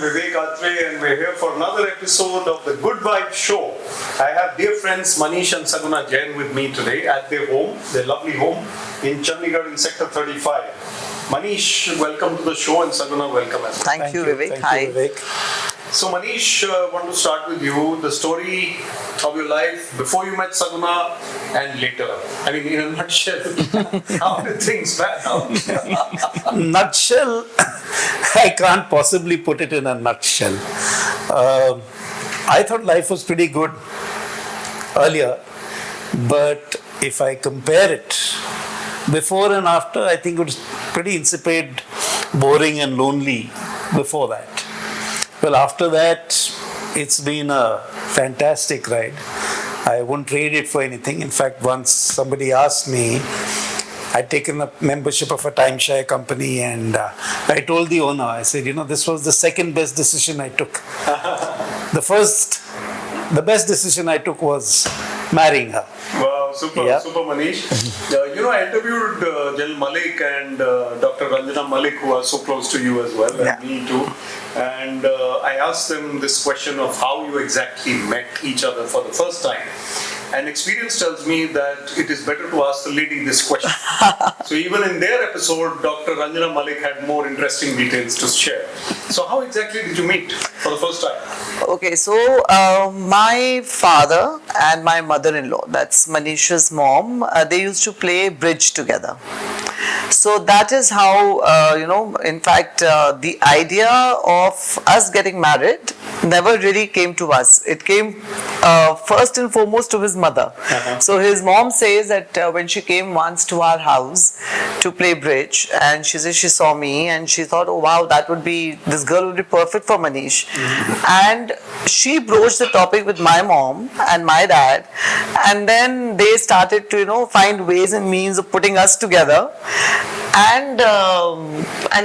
Vivek Atray, and we're here for another episode of the Good Vibe Show. I have dear friends Manish and Saguna Jain with me today at their home, their lovely home in Chandigarh in Sector 35. Manish, welcome to the show, and Saguna, welcome as well. Thank you, Vivek. Hi. You, Vivek. So Manish, I want to start with you, the story of your life before you met Saguna and later. I mean, in a nutshell, how did things pan out? Nutshell, I can't possibly put it in a nutshell. I thought life was pretty good earlier, but if I compare it before and after, I think it was pretty insipid, boring and lonely before that. Well, after that, it's been a fantastic ride. I wouldn't trade it for anything. In fact, once somebody asked me, I'd taken a membership of a timeshare company, and I told the owner, I said, this was the second best decision I took. The best decision I took was marrying her. Wow, super Manish. I interviewed Jal Malik and Dr. Ranjana Malik, who are so close to you as well, and me too. And I asked them this question of how you exactly met each other for the first time. And experience tells me that it is better to ask the lady this question. So even in their episode, Dr. Ranjana Malik had more interesting details to share. So how exactly did you meet for the first time? Okay, so my father and my mother-in-law, that's Manish's mom, they used to play bridge together. So that is how, in fact, the idea of us getting married never really came to us. It came first and foremost to his mother. So his mom says that when she came once to our house to play bridge, and she says she saw me and she thought, oh wow, this girl would be perfect for Manish. And she broached the topic with my mom and my dad, and then they started to find ways and means of putting us together. And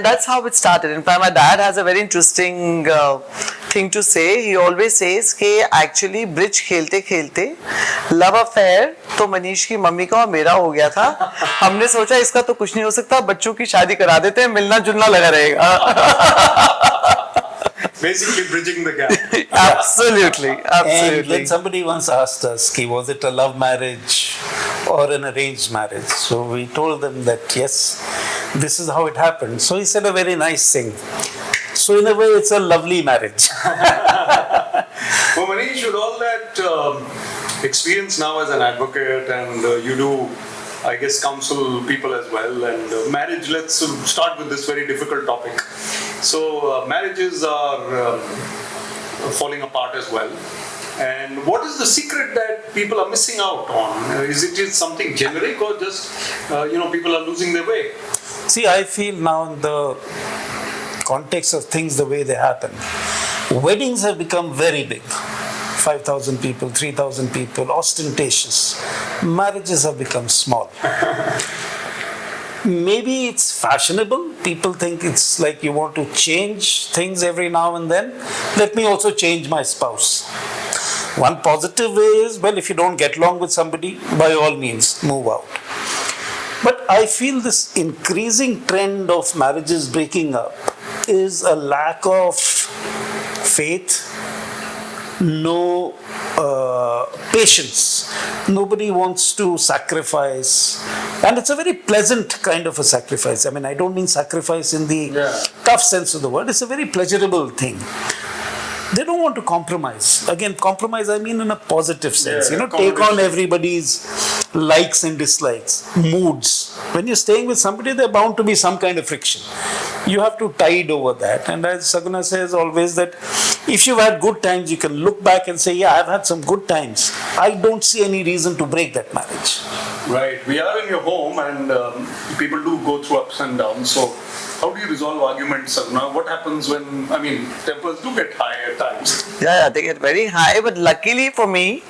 that's how it started. In fact, my dad has a very interesting thing to say. He always says कि actually bridge खेलते खेलते love affair तो मनीष की mummy का और मेरा हो गया था. हमने सोचा इसका तो कुछ नहीं हो सकता, बच्चों की शादी करा देते हैं, मिलना जुलना लगा रहेगा. Basically bridging the gap. Absolutely. And then somebody once asked us, was it a love marriage or an arranged marriage? So we told them that yes, this is how it happened. So he said a very nice thing. So in a way, it's a lovely marriage. Well, Manish, with all that experience now as an advocate, and you do, I guess, counsel people as well, and marriage, let's start with this very difficult topic. So marriages are falling apart as well. And what is the secret that people are missing out on? Is it something generic, or just, people are losing their way? See, I feel now in the context of things the way they happen, weddings have become very big. 5,000 people, 3,000 people, ostentatious. Marriages have become small. Maybe it's fashionable. People think it's like you want to change things every now and then. Let me also change my spouse. One positive way is, if you don't get along with somebody, by all means, move out. But I feel this increasing trend of marriages breaking up is a lack of faith, no patience. Nobody wants to sacrifice, and it's a very pleasant kind of a sacrifice. I mean, I don't mean sacrifice in the tough sense of the word. It's a very pleasurable thing. They don't want to compromise. Again, compromise I mean in a positive sense. Take on everybody's likes and dislikes, moods. When you're staying with somebody, there's bound to be some kind of friction. You have to tide over that. And as Saguna says always, that if you've had good times, you can look back and say, yeah, I've had some good times. I don't see any reason to break that marriage. Right. We are in your home, and people do go through ups and downs. So how do you resolve arguments, Saguna? What happens when, tempers do get high at times? Yeah, they get very high. But luckily for me,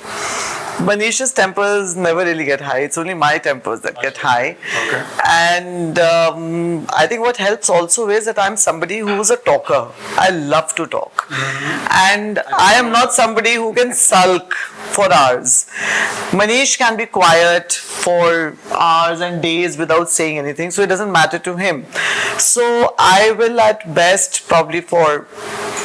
Manish's tempers never really get high. It's only my tempers that get high. Okay. And I think what helps also is that I'm somebody who's a talker. I love to talk. And I am not somebody who can sulk for hours. Manish can be quiet for hours and days without saying anything, so it doesn't matter to him. So I will at best probably for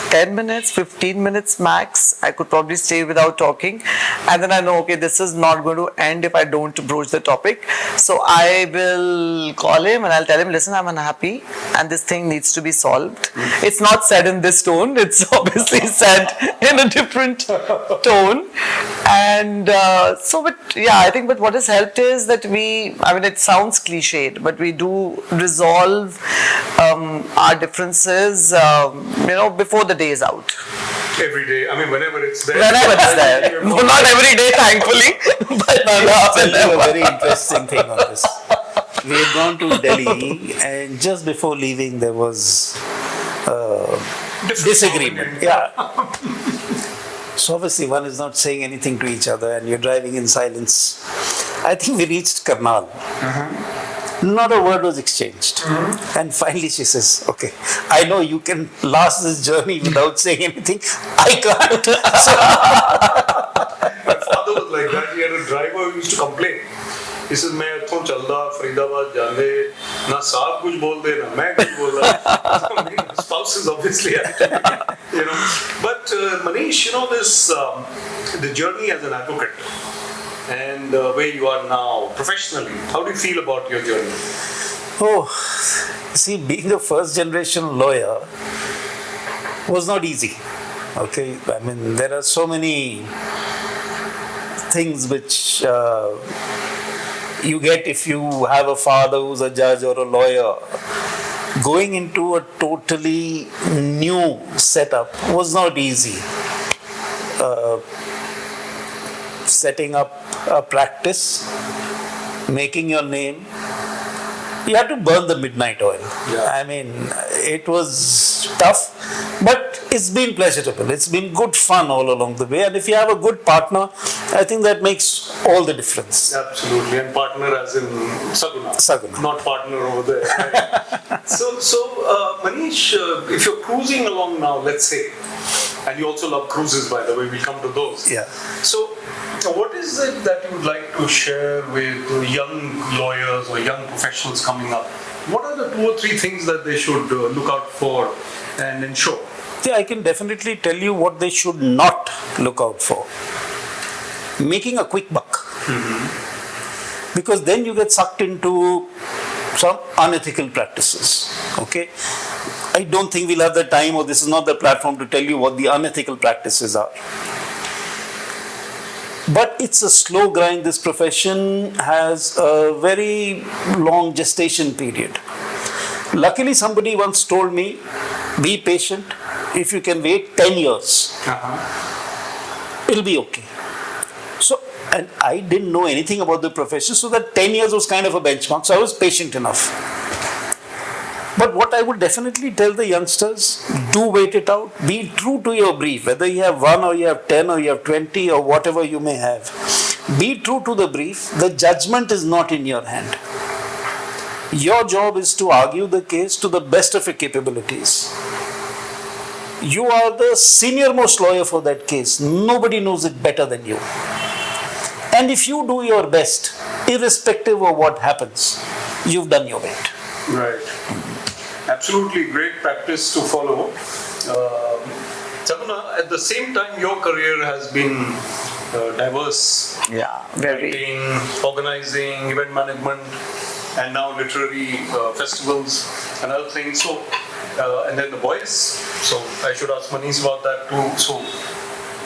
10 minutes, 15 minutes max, I could probably stay without talking. And then I know, okay, this is not going to end if I don't broach the topic. So I will call him and I'll tell him, listen, I'm unhappy and this thing needs to be solved. It's not said in this tone, it's obviously said in a different tone. And I think what has helped is that it sounds cliched, but we do resolve our differences, before the day is out. Every day, whenever it's there. Whenever it's there. No, not every day, thankfully. But I'll tell you a very interesting thing on this. We had gone to Delhi, and just before leaving, there was disagreement. Yeah. So obviously, one is not saying anything to each other, and you're driving in silence. I think we reached Karnal. Not a word was exchanged. And finally she says, okay, I know you can last this journey without saying anything. I can't. My father was like that. He had a driver who used to complain. He says, मैं इत्थों चलदा फरीदाबाद जांदे ना साहब कुछ बोल दे ना मैं कुछ बोल रहा. Spouses obviously have to be, But Manish, this the journey as an advocate and where you are now professionally, how do you feel about your journey? Oh, see, being a first generation lawyer was not easy. Okay, there are so many things which you get if you have a father who's a judge or a lawyer. Going into a totally new setup was not easy. Setting up a practice, making your name, you had to burn the midnight oil. Yeah. It was tough, but it's been pleasurable. It's been good fun all along the way. And if you have a good partner, I think that makes all the difference. Absolutely. And partner as in Saguna. Saguna. Not partner over there. Right? So, Manish, if you're cruising along now, let's say, and you also love cruises, by the way, we'll come to those. Yeah. So, what is it that you would like to share with young lawyers or young professionals coming up? What are the 2 or 3 things that they should look out for and ensure? Yeah, I can definitely tell you what they should not look out for. Making a quick buck. Because then you get sucked into some unethical practices. Okay? I don't think we'll have the time, or this is not the platform to tell you what the unethical practices are. But it's a slow grind. This profession has a very long gestation period. Luckily, somebody once told me, be patient. If you can wait 10 years, it'll be okay. So, and I didn't know anything about the profession, so that 10 years was kind of a benchmark. So I was patient enough. But what I would definitely tell the youngsters, do wait it out. Be true to your brief, whether you have 1 or you have 10 or you have 20 or whatever you may have. Be true to the brief. The judgment is not in your hand. Your job is to argue the case to the best of your capabilities. You are the senior most lawyer for that case. Nobody knows it better than you. And if you do your best, irrespective of what happens, you've done your bit. Right. Absolutely great practice to follow. Saguna, at the same time, your career has been diverse. Yeah, very. Writing, organizing, event management, and now literary festivals and other things. So, and then the boys. So I should ask Manish about that too. So,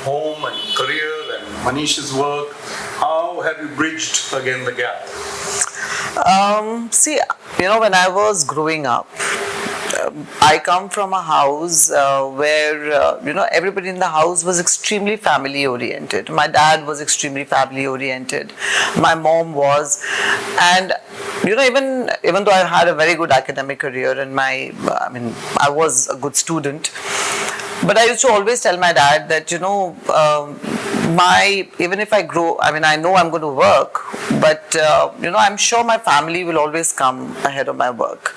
home and career and Manish's work. How have you bridged again the gap? When I was growing up, I come from a house where, everybody in the house was extremely family oriented. My dad was extremely family oriented. My mom was. And, even though I had a very good academic career and I was a good student, but I used to always tell my dad that, even if I grow, I mean, I know I'm going to work, but I'm sure my family will always come ahead of my work.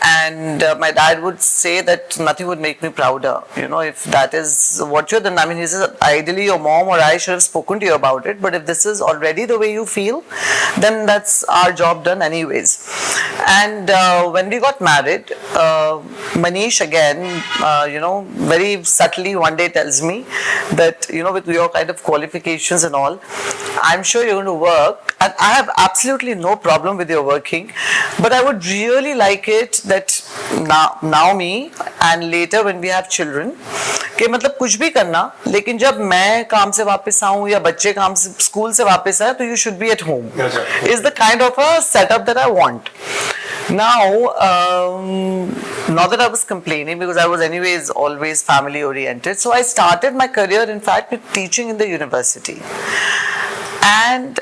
And my dad would say that nothing would make me prouder. If that is what you're, then I mean, he says, ideally your mom or I should have spoken to you about it, but if this is already the way you feel, then that's our job done anyways. And when we got married, Manish again, very subtly one day tells me that, with your kind of qualifications and all, I'm sure you're going to work, and I have absolutely no problem with your working, but I would really like it that now me and later when we have children, कि मतलब कुछ भी करना, लेकिन जब मैं काम से वापस आऊँ या बच्चे काम से स्कूल से वापस आए, तो you should be at home. Is the kind of a setup that I want. Now, not that I was complaining, because I was anyways always family oriented. So I started my career, in fact, with teaching in the university. And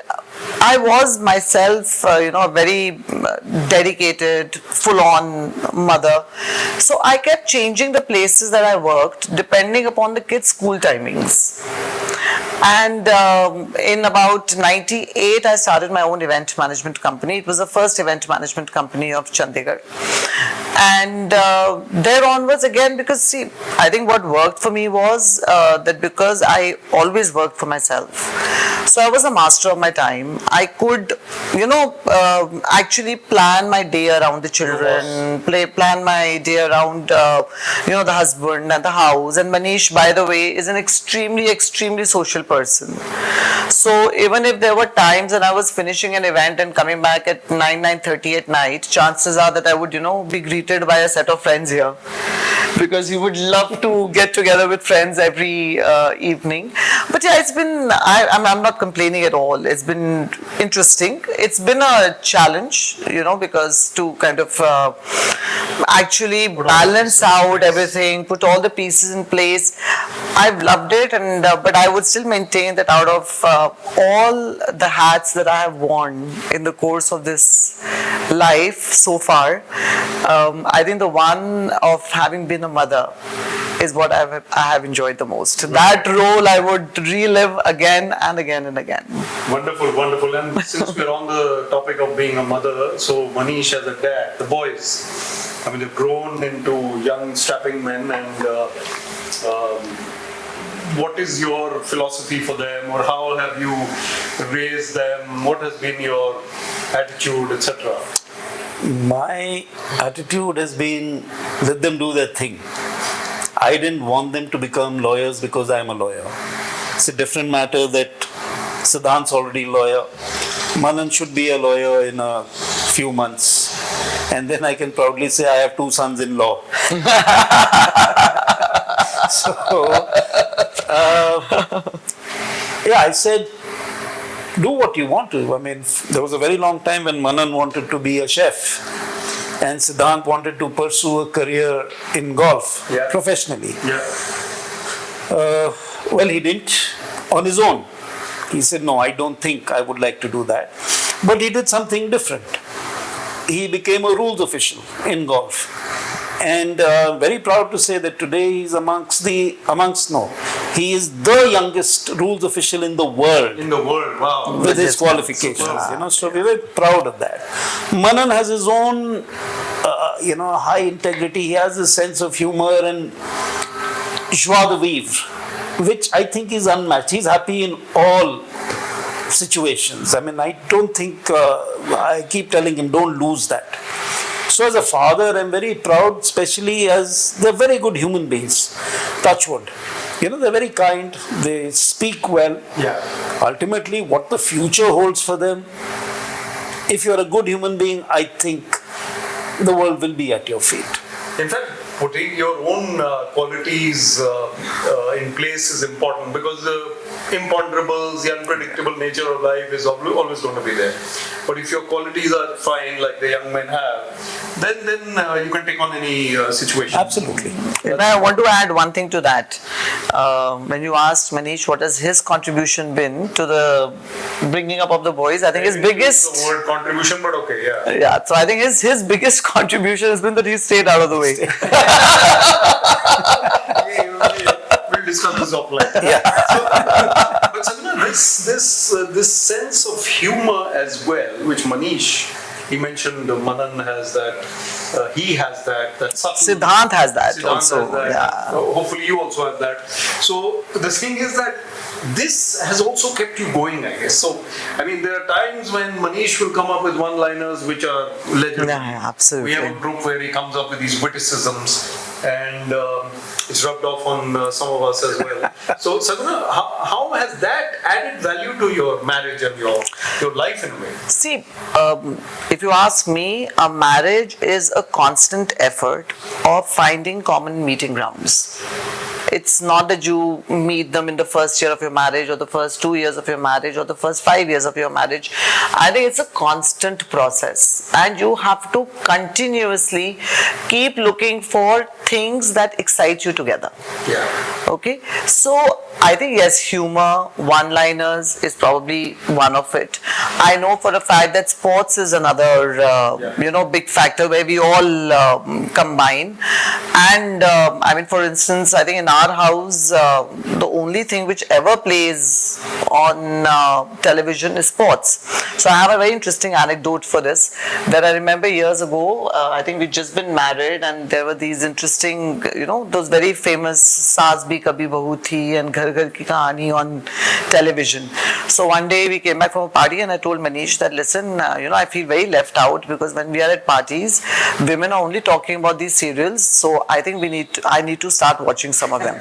I was myself, a very dedicated, full-on mother. So I kept changing the places that I worked depending upon the kids' school timings. And in about 98, I started my own event management company. It was the first event management company of Chandigarh. And there onwards again, because see, I think what worked for me was that because I always worked for myself. So I was a master of my time. I could, actually plan my day around the children, plan my day around, the husband and the house. And Manish, by the way, is an extremely, extremely social person. So even if there were times when I was finishing an event and coming back at 9:30 at night, chances are that I would, be greeted by a set of friends here, because he would love to get together with friends every evening. But yeah, it's been, I'm not complaining at all. It's been interesting. It's been a challenge, because to kind of actually balance out everything, put all the pieces in place. I've loved it, and but I would still maintain that out of all the hats that I have worn in the course of this life so far, I think the one of having been a mother is what I have enjoyed the most. That role I would relive again and again and again. Wonderful, wonderful. And since we're on the topic of being a mother, so Manish as a dad, the boys, I mean, they've grown into young strapping men, and what is your philosophy for them, or how have you raised them? What has been your attitude, etc.? My attitude has been, let them do their thing. I didn't want them to become lawyers because I am a lawyer. It's a different matter that Siddhant's already a lawyer. Manan should be a lawyer in a few months. And then I can proudly say I have 2 sons in law. So, I said, do what you want to. I mean, there was a very long time when Manan wanted to be a chef, and Siddhant wanted to pursue a career in golf professionally. Well, he didn't on his own. He said, no, I don't think I would like to do that. But he did something different. He became a rules official in golf. And very proud to say that today he is he is the youngest rules official in the world. In the world, wow. With his qualifications, so we're very proud of that. Manan has his own, high integrity. He has a sense of humor and joie de vivre, which I think is unmatched. He's happy in all situations. I mean, I don't think, I keep telling him, don't lose that. So as a father, I'm very proud, especially as they're very good human beings. Touch wood. They're very kind. They speak well. Ultimately, what the future holds for them, if you're a good human being, I think the world will be at your feet. In fact, putting your own qualities in place is important, because the imponderables, the unpredictable nature of life is always going to be there. But if your qualities are fine, like the young men have, then you can take on any situation. Absolutely. And I want to add one thing to that. When you asked Manish what has his contribution been to the bringing up of the boys, I think his biggest... the word contribution, but okay, so I think his biggest contribution has been that he stayed out of the way. We'll discuss this offline. But Saguna, this sense of humor as well, which Manish, he mentioned Manan has that, he has that subtle. Siddhant has that Siddhant also. has that. Yeah. Hopefully you also have that. So the thing is that this has also kept you going, I guess. So, I mean, there are times when Manish will come up with one-liners which are legendary. Yeah, absolutely. We have a group where he comes up with these witticisms and it's rubbed off on some of us as well. So, Saguna, how has that added value to your marriage and your life in a way? See, if you ask me, a marriage is a constant effort of finding common meeting grounds. It's not that you meet them in the first year of your marriage or the first 2 years of your marriage or the first 5 years of your marriage. I think it's a constant process and you have to continuously keep looking for things that excite you together. Yeah. Okay, so I think yes, humor, one-liners is probably one of it. I know for a fact that sports is another, big factor where we all combine. And I mean, for instance, I think in our house, the only thing which ever plays on television is sports. So I have a very interesting anecdote for this. That I remember years ago, I think we'd just been married, and there were these interesting, those very famous Saas Bhi Kabhi Bahu Thi and Ghar Ghar Ki Kahani on television. So one day we came back from a party and I told Manish that, listen, I feel very left out because when we are at parties, women are only talking about these serials. So I think I need to start watching some of them.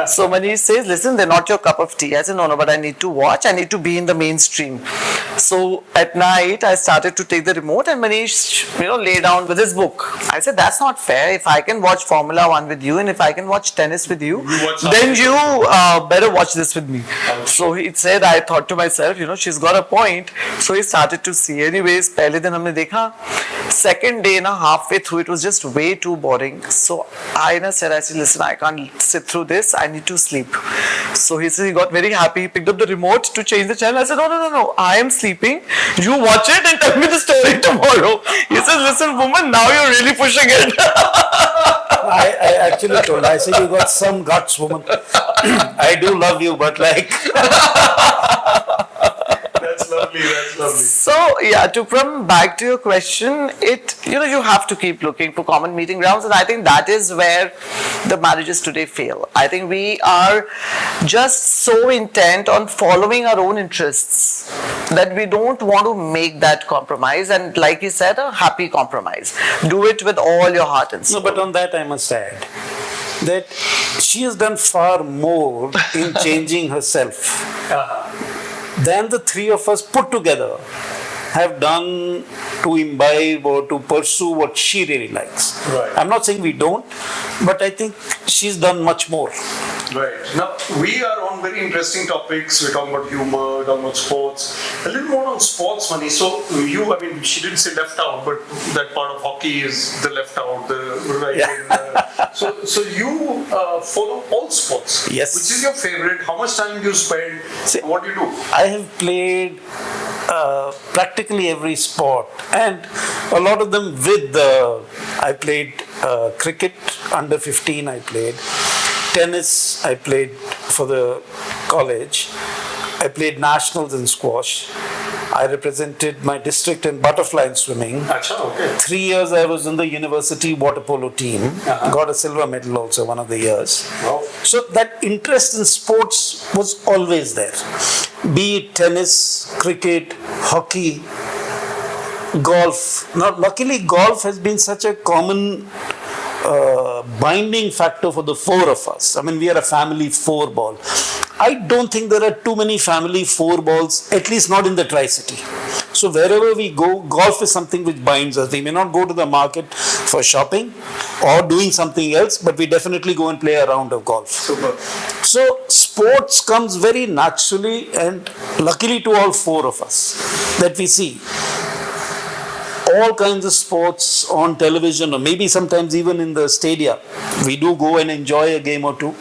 So Manish says, listen, they're not your cup of tea. I said, no, but I need to watch. I need to be in the mainstream. So at night, I started to take the remote and Manish, lay down with his book. I said, that's not fair. If I can watch Formula 1 with you and if I can watch tennis with you, then you better watch this with me. So he said, I thought to myself, she's got a point. So he started to see. Anyways, pehle din humne dekha. Second day, halfway through, it was just way too boring. So I said, listen, I can't sit through this. I need to sleep. So he said, he got very happy. He picked up the remote to change the channel. I said, no. I am sleeping. You watch it and tell me the story tomorrow. He said, listen, woman, now you're really pushing it. I actually told her, I said, you got some guts, woman. I do love you, but like... That's lovely. So, to come back to your question, you have to keep looking for common meeting grounds, and I think that is where the marriages today fail. I think we are just so intent on following our own interests that we don't want to make that compromise, and like you said, a happy compromise. Do it with all your heart and soul. No, but on that I must add that she has done far more in changing herself than the three of us put together have done to imbibe or to pursue what she really likes. Right. I'm not saying we don't, but I think she's done much more. Right. Now, we are on very interesting topics. We're talking about humor, talking about sports. A little more on sports, Manish. So, she didn't say left out, but that part of hockey is the left out, the right. Yeah. So you follow all sports. Yes. Which is your favorite? How much time do you spend? What do you do? I have played practically every sport, and a lot of them with I played cricket, under 15 I played. Tennis, I played for the college. I played nationals in squash. I represented my district in butterfly and swimming. Achha, okay. 3 years I was in the university water polo team. Got a silver medal also one of the years. Wow. So that interest in sports was always there. Be it tennis, cricket, hockey, golf. Now, luckily, golf has been such a common binding factor for the four of us. I mean, we are a family four ball. I don't think there are too many family four balls, at least not in the Tri-City. So wherever we go, golf is something which binds us. We may not go to the market for shopping or doing something else, but we definitely go and play a round of golf. Super. So sports comes very naturally and luckily to all four of us that we see. All kinds of sports on television or maybe sometimes even in the stadia. We do go and enjoy a game or two.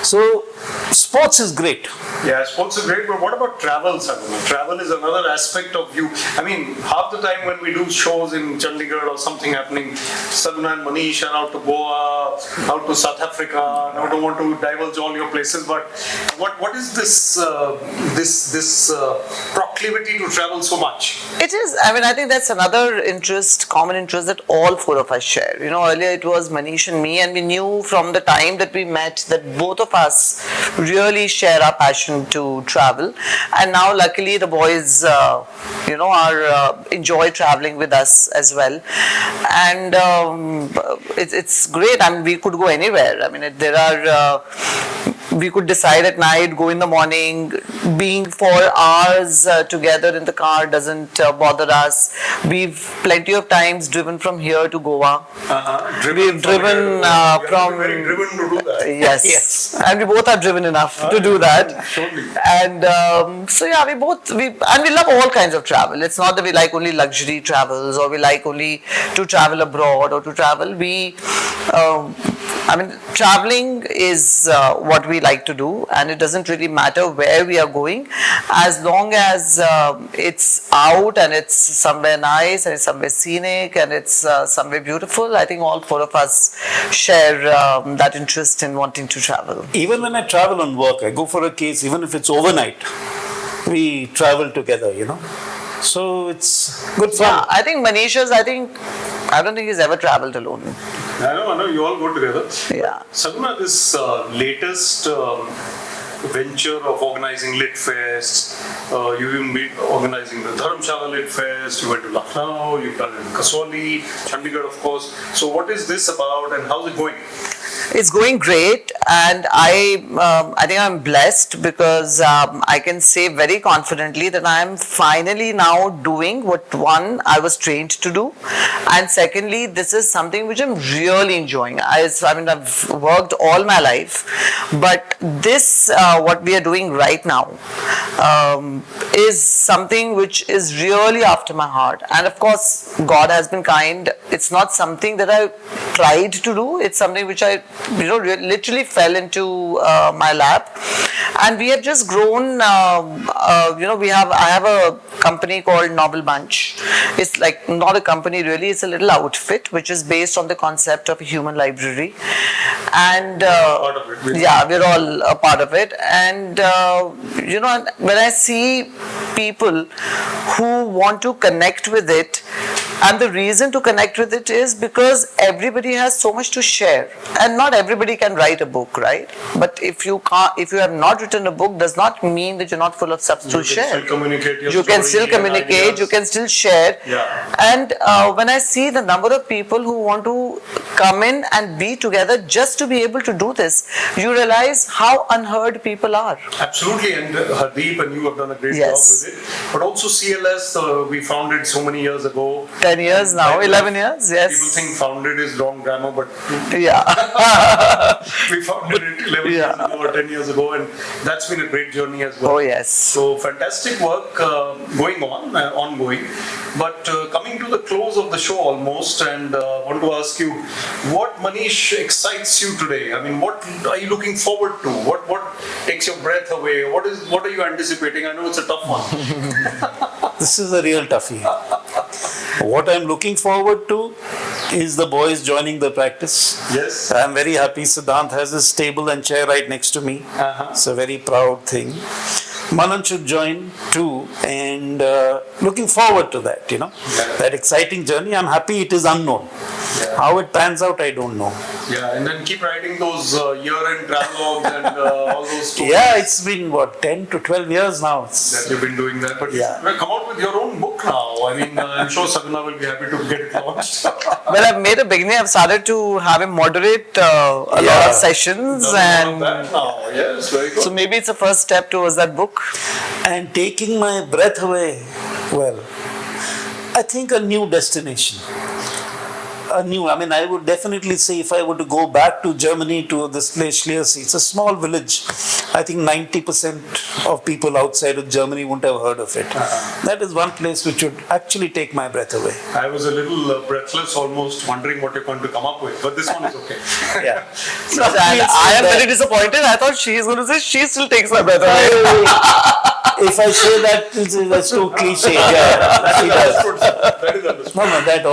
So sports is great. Yeah, sports is great, but what about travel, Saguna? Travel is another aspect of you. I mean, half the time when we do shows in Chandigarh or something happening, Saguna and Manish are out to Goa, out to South Africa. I don't want to divulge all your places, but what is this proclivity to travel so much? It is. I mean, I think that's another common interest that all four of us share. Earlier it was Manish and me, and we knew from the time that we met that both of us really share our passion to travel. And now, luckily, the boys, are enjoy traveling with us as well. And it's great. I mean, we could go anywhere. I mean, we could decide at night, go in the morning. Being for hours together in the car doesn't bother us. We've plenty of times driven from here to Goa. We've driven from. Very driven to do that. Yes. And we both are driven enough to do that. Totally. And we love all kinds of travel. It's not that we like only luxury travels or we like only to travel abroad or to travel. Traveling is what we like to do, and it doesn't really matter where we are going, as long as it's out and it's somewhere nice and it's somewhere scenic and it's somewhere beautiful. I think all four of us share that interest in wanting to travel. Even when I travel on work, I go for a case, even if it's overnight, we travel together, So it's good fun. Yeah, I think Manisha's, I don't think he's ever traveled alone. I know, you all go together. Yeah. Saguna, this latest venture of organizing Lit Fest, you've even been organizing the Dharamshala Lit Fest, you went to Lucknow, you've done it in Kasoli, Chandigarh, of course. So what is this about and how's it going? It's going great, and I think I'm blessed because I can say very confidently that I'm finally now doing what one I was trained to do, and secondly, this is something which I'm really enjoying. I've worked all my life, but this what we are doing right now is something which is really after my heart. And of course, God has been kind. It's not something that I tried to do. It's something which I literally fell into my lap, and we have just grown. I have a company called Noble Bunch. It's like not a company really; it's a little outfit which is based on the concept of a human library, and we're all a part of it. And when I see people who want to connect with it. And the reason to connect with it is because everybody has so much to share, and not everybody can write a book, right? But if you have not written a book, does not mean that you're not full of stuff to share. You can still communicate. You can still share. Yeah. And when I see the number of people who want to come in and be together just to be able to do this, you realize how unheard people are. Absolutely, and Hardeep and you have done a great job with it. But also CLS, we founded so many years ago. 10 years now, 11 years, yes. People think founded is wrong grammar, but yeah. we founded it 11 years ago or 10 years ago, and that's been a great journey as well. Oh, yes. So fantastic work going on, ongoing. But coming to the close of the show almost, and want to ask you, what Manish excites you today? I mean, what are you looking forward to? What takes your breath away? What are you anticipating? I know it's a tough one. This is a real toughie. What I'm looking forward to is the boys joining the practice. Yes. I'm very happy Siddhant has his table and chair right next to me. It's a very proud thing. Manan should join too, and looking forward to that, that exciting journey. I'm happy it is unknown. Yeah. How it pans out, I don't know. Yeah, and then keep writing those year-end travelogues and all those stories. Yeah, it's been 10 to 12 years now. That you've been doing that, but come out with your own book now. I mean, I'm sure Saguna will be happy to get it launched. Well, I've made a beginning. I've started to have him moderate a lot of sessions, and that now. Yes, very good. So maybe it's a first step towards that book. And taking my breath away, well, I think a new destination. new. I mean, I would definitely say if I were to go back to Germany to this place Schliersee, it's a small village. I think 90% of people outside of Germany wouldn't have heard of it. That is one place which would actually take my breath away. I was a little breathless, almost wondering what you're going to come up with, but this one is okay. Yeah. And I am very disappointed. I thought she is going to say she still takes my breath away. If I say that, that's too cliche. Yeah, she does. That is understood. No, that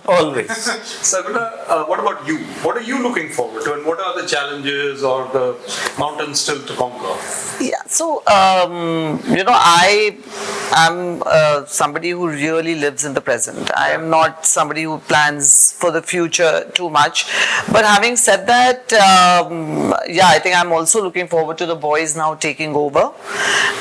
always. Saguna, what about you? What are you looking forward to, and what are the challenges or the mountains still to conquer? Yeah, so I am somebody who really lives in the present. I am not somebody who plans for the future too much. But having said that, I think I'm also looking forward to the boys now taking over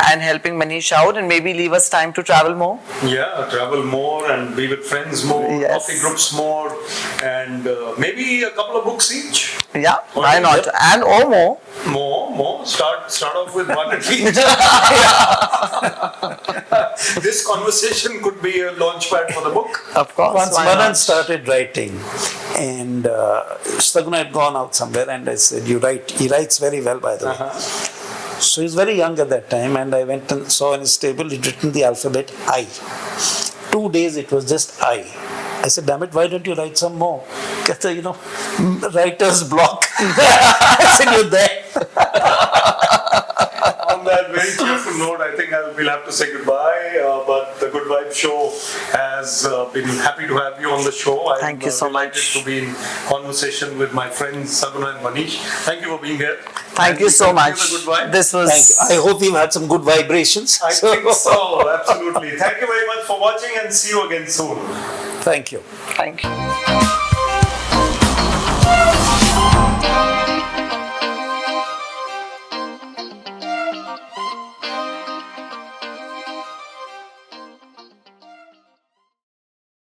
and helping Manish out, and maybe leave us time to travel more. Yeah, travel more and be with friends more, Yes. coffee groups more, and maybe a couple of books each. Yeah, why not? And or more. More. Start off with one at least. This conversation could be a launch pad for the book. Of course. Once why Manan not? started writing, and Saguna had gone out somewhere, and I said, "You write." He writes very well, by the way. So he was very young at that time, and I went and saw on his table he'd written the alphabet I. 2 days it was just I. I said, "Damn it, why don't you write some more?" Kehta, writer's block. I said, "You're there." On that very cheerful note, I think we'll have to say goodbye. But the Good Vibe Show has been happy to have you on the show. Thank you so much. To be in conversation with my friends Saguna and Manish. Thank you for being here. Thank you so much. The good vibe. This was. Thank you. I hope we've had some good vibrations. I think so. Absolutely. Thank you very much for watching, and see you again soon. Thank you. Thank you.